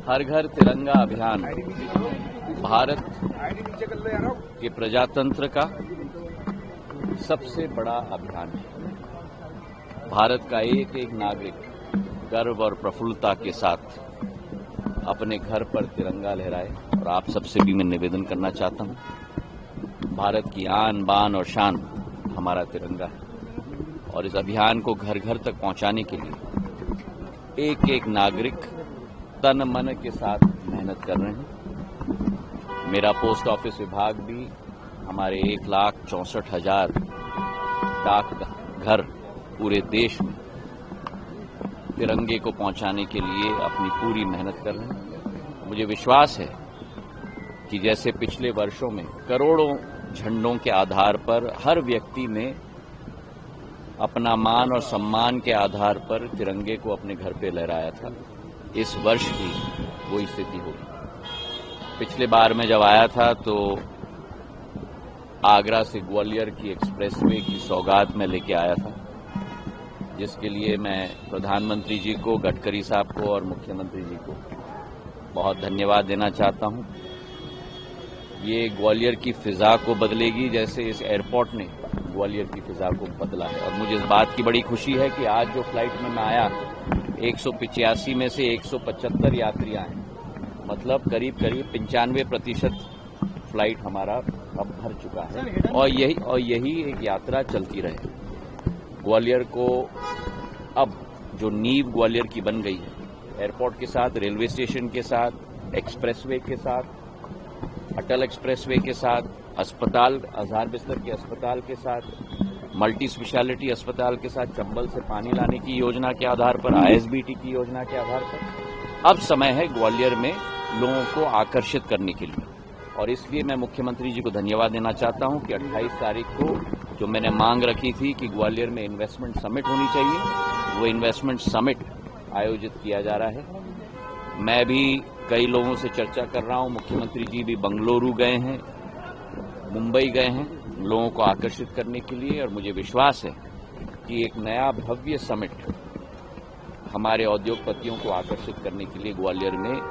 हर घर तिरंगा अभियान भारत के प्रजातंत्र का सबसे बड़ा अभियान है। भारत का एक एक नागरिक गर्व और प्रफुल्लता के साथ अपने घर पर तिरंगा लहराए। और आप सबसे भी मैं निवेदन करना चाहता हूं, भारत की आन बान और शान हमारा तिरंगा है और इस अभियान को घर घर तक पहुंचाने के लिए एक एक नागरिक तन मन के साथ मेहनत कर रहे हैं। मेरा पोस्ट ऑफिस विभाग भी हमारे 1,64,000 डाक घर पूरे देश में तिरंगे को पहुंचाने के लिए अपनी पूरी मेहनत कर रहे हैं। मुझे विश्वास है कि जैसे पिछले वर्षों में करोड़ों झंडों के आधार पर हर व्यक्ति ने अपना मान और सम्मान के आधार पर तिरंगे को अपने घर पे लहराया था, इस वर्ष भी वही स्थिति होगी। पिछले बार मैं जब आया था तो आगरा से ग्वालियर की एक्सप्रेसवे की सौगात में लेके आया था, जिसके लिए मैं प्रधानमंत्री जी को, गडकरी साहब को और मुख्यमंत्री जी को बहुत धन्यवाद देना चाहता हूं। ये ग्वालियर की फिजा को बदलेगी जैसे इस एयरपोर्ट ने ग्वालियर की फिजा को बदला है। और मुझे इस बात की बड़ी खुशी है कि आज जो फ्लाइट में मैं आया 185 में से 175 यात्री आए, मतलब करीब 95% फ्लाइट हमारा अब भर चुका है और यही एक यात्रा चलती रहे। ग्वालियर को अब जो नींव ग्वालियर की बन गई है, एयरपोर्ट के साथ, रेलवे स्टेशन के साथ, एक्सप्रेसवे के साथ, अटल एक्सप्रेसवे के साथ, अस्पताल, 1000 बिस्तर के अस्पताल के साथ, मल्टी स्पेशलिटी अस्पताल के साथ, चंबल से पानी लाने की योजना के आधार पर, आईएसबीटी की योजना के आधार पर अब समय है ग्वालियर में लोगों को आकर्षित करने के लिए। और इसलिए मैं मुख्यमंत्री जी को धन्यवाद देना चाहता हूं कि 28 तारीख को जो मैंने मांग रखी थी कि ग्वालियर में इन्वेस्टमेंट समिट होनी चाहिए, वो इन्वेस्टमेंट समिट आयोजित किया जा रहा है। मैं भी कई लोगों से चर्चा कर रहा हूं, मुख्यमंत्री जी भी बंगलुरु गए हैं, मुंबई गए हैं लोगों को आकर्षित करने के लिए। और मुझे विश्वास है कि एक नया भव्य समिट हमारे उद्योगपतियों को आकर्षित करने के लिए ग्वालियर में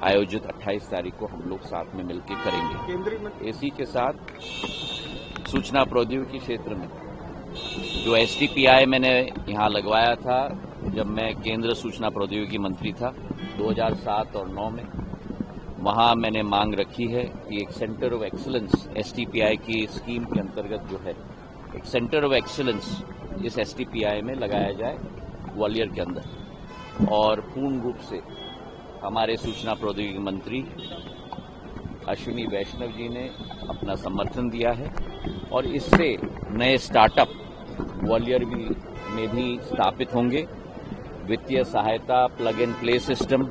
आयोजित 28 तारीख को हम लोग साथ में मिलकर करेंगे। इसी के साथ सूचना प्रौद्योगिकी क्षेत्र में जो STPI मैंने यहाँ लगवाया था जब मैं केंद्र सूचना प्रौद्योगिकी मंत्री था 2007 और 9 में, वहाँ मैंने मांग रखी है कि एक सेंटर ऑफ एक्सीलेंस STPI की स्कीम के अंतर्गत जो है एक सेंटर ऑफ एक्सीलेंस इस STPI में लगाया जाए ग्वालियर के अंदर। और पूर्ण रूप से हमारे सूचना प्रौद्योगिकी मंत्री अश्विनी वैष्णव जी ने अपना समर्थन दिया है और इससे नए स्टार्टअप ग्वालियर में भी स्थापित होंगे। वित्तीय सहायता, प्लग एंड प्ले सिस्टम,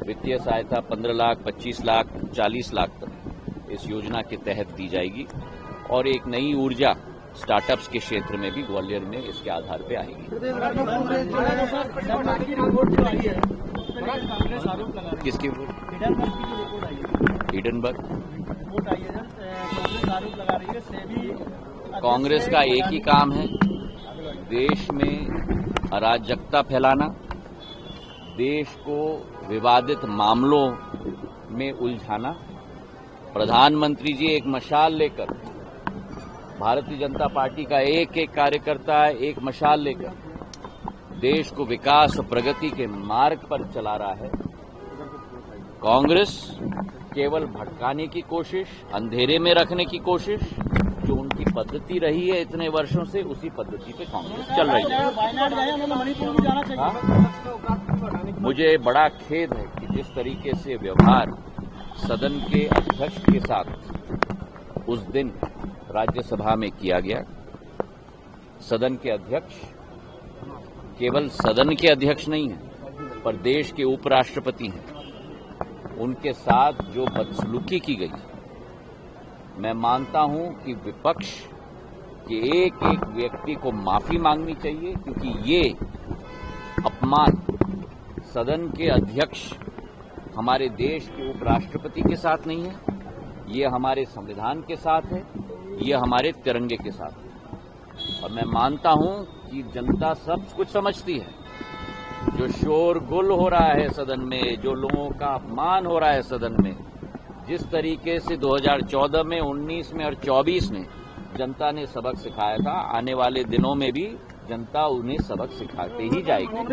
वित्तीय सहायता 15 लाख, 25 लाख, 40 लाख तक इस योजना के तहत दी जाएगी और एक नई ऊर्जा स्टार्टअप्स के क्षेत्र में भी ग्वालियर में इसके आधार पर आएगी। किसकी हिडनबर्ग? कांग्रेस का एक ही काम है, देश में अराजकता फैलाना, देश को विवादित मामलों में उलझाना। प्रधानमंत्री जी एक मशाल लेकर, भारतीय जनता पार्टी का एक एक कार्यकर्ता एक मशाल लेकर देश को विकास और प्रगति के मार्ग पर चला रहा है। कांग्रेस केवल भटकाने की कोशिश, अंधेरे में रखने की कोशिश, जो उनकी पद्धति रही है इतने वर्षों से, उसी पद्धति पे कांग्रेस चल रही है। मुझे बड़ा खेद है कि जिस तरीके से व्यवहार सदन के अध्यक्ष के साथ उस दिन राज्यसभा में किया गया। सदन के अध्यक्ष केवल सदन के अध्यक्ष नहीं है पर देश के उपराष्ट्रपति हैं, उनके साथ जो बदसलूकी की गई, मैं मानता हूं कि विपक्ष के एक एक व्यक्ति को माफी मांगनी चाहिए, क्योंकि ये अपमान सदन के अध्यक्ष हमारे देश के उपराष्ट्रपति के साथ नहीं है, ये हमारे संविधान के साथ है, ये हमारे तिरंगे के साथ है। और मैं मानता हूं कि जनता सब कुछ समझती है, जो शोरगुल हो रहा है सदन में, जो लोगों का अपमान हो रहा है सदन में, जिस तरीके से 2014 में, 19 में और 24 में जनता ने सबक सिखाया था, आने वाले दिनों में भी जनता उन्हें सबक सिखाते ही जाएगी।